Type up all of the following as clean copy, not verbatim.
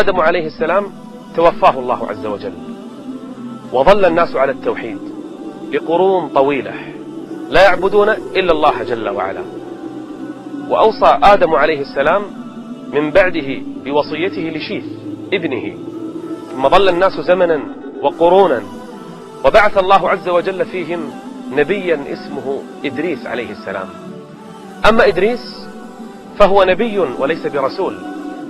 آدم عليه السلام توفاه الله عز وجل، وظل الناس على التوحيد لقرون طويلة لا يعبدون إلا الله جل وعلا. وأوصى آدم عليه السلام من بعده بوصيته لشيث ابنه، ثم ظل الناس زمنا وقرونا، وبعث الله عز وجل فيهم نبيا اسمه إدريس عليه السلام. أما إدريس فهو نبي وليس برسول،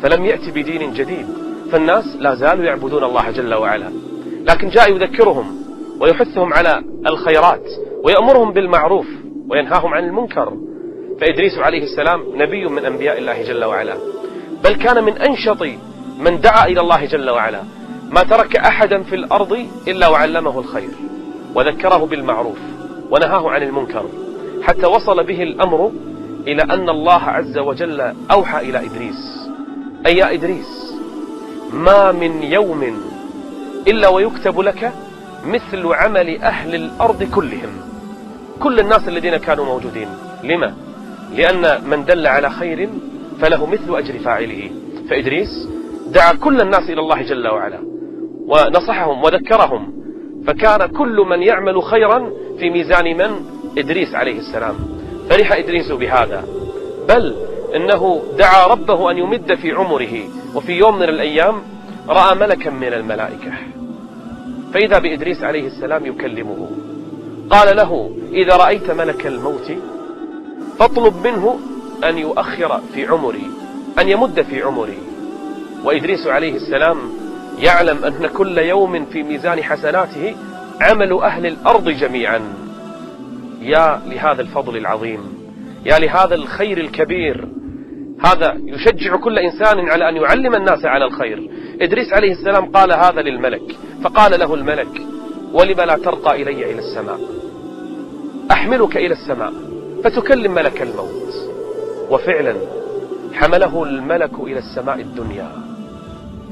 فلم يأتي بدين جديد، فالناس لا زالوا يعبدون الله جل وعلا، لكن جاء يذكرهم ويحثهم على الخيرات ويأمرهم بالمعروف وينهاهم عن المنكر. فإدريس عليه السلام نبي من أنبياء الله جل وعلا، بل كان من أنشط من دعا إلى الله جل وعلا، ما ترك أحدا في الأرض إلا وعلمه الخير وذكره بالمعروف ونهاه عن المنكر، حتى وصل به الأمر إلى أن الله عز وجل أوحى إلى إدريس: أي يا إدريس، ما من يوم إلا ويكتب لك مثل عمل أهل الأرض كلهم، كل الناس الذين كانوا موجودين. لما؟ لأن من دل على خير فله مثل أجر فاعله. فإدريس دعا كل الناس إلى الله جل وعلا ونصحهم وذكرهم، فكان كل من يعمل خيرا في ميزان من؟ إدريس عليه السلام. فرح إدريس بهذا، بل إنه دعا ربه أن يمد في عمره، وفي يوم من الأيام رأى ملكا من الملائكة، فإذا بإدريس عليه السلام يكلمه، قال له: إذا رأيت ملك الموت فاطلب منه أن يؤخر في عمري، أن يمد في عمري. وإدريس عليه السلام يعلم أن كل يوم في ميزان حسناته عمل أهل الأرض جميعا. يا لهذا الفضل العظيم، يا لهذا الخير الكبير، هذا يشجع كل إنسان على أن يعلم الناس على الخير. إدريس عليه السلام قال هذا للملك، فقال له الملك: ولم لا ترقى إلي إلى السماء؟ أحملك إلى السماء فتكلم ملك الموت. وفعلا حمله الملك إلى السماء الدنيا،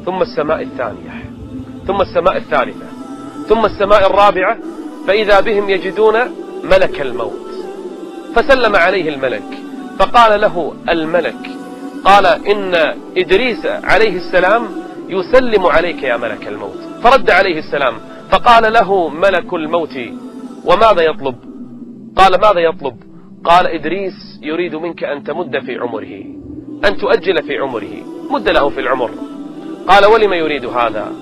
ثم السماء الثانية، ثم السماء الثالثة، ثم السماء الرابعة، فإذا بهم يجدون ملك الموت، فسلم عليه الملك، فقال له الملك: قال إن إدريس عليه السلام يسلم عليك يا ملك الموت. فرد عليه السلام، فقال له ملك الموت: وماذا يطلب؟ قال: ماذا يطلب؟ قال: إدريس يريد منك أن تمد في عمره، أن تؤجل في عمره، مد له في العمر. قال: ولم يريد هذا؟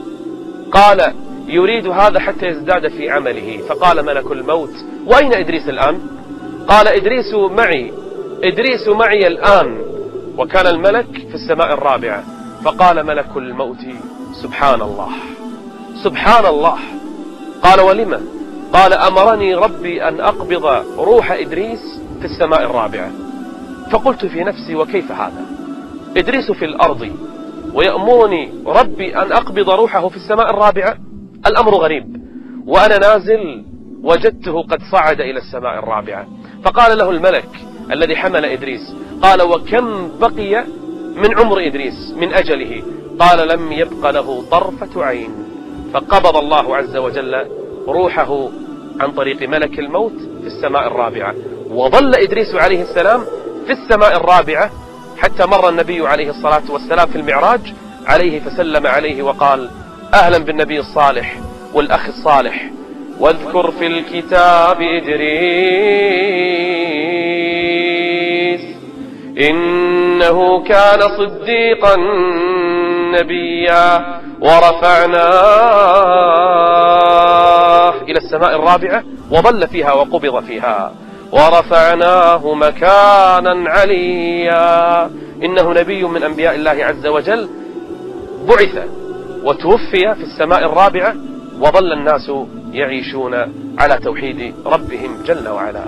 قال: يريد هذا حتى يزداد في عمله. فقال ملك الموت: وأين إدريس الآن؟ قال: إدريس معي، إدريس معي الآن. وكان الملك في السماء الرابعة. فقال ملك الموت: سبحان الله، سبحان الله. قال: ولم؟ قال: أمرني ربي أن أقبض روح إدريس في السماء الرابعة. فقلت في نفسي: وكيف هذا؟ إدريس في الأرض ويأمرني ربي أن أقبض روحه في السماء الرابعة؟ الأمر غريب. وأنا نازل وجدته قد صعد إلى السماء الرابعة. فقال له الملك الذي حمل إدريس: قال: وكم بقي من عمر إدريس من أجله؟ قال: لم يبق له طرفة عين. فقبض الله عز وجل روحه عن طريق ملك الموت في السماء الرابعة. وظل إدريس عليه السلام في السماء الرابعة حتى مر النبي عليه الصلاة والسلام في المعراج عليه، فسلم عليه وقال: أهلا بالنبي الصالح والأخ الصالح، واذكر في الكتاب إدريس إنه كان صديقا نبيا ورفعناه إلى السماء الرابعة، وظل فيها وقبض فيها، ورفعناه مكانا عليا. إنه نبي من أنبياء الله عز وجل، بعث وتوفي في السماء الرابعة، وظل الناس يعيشون على توحيد ربهم جل وعلا.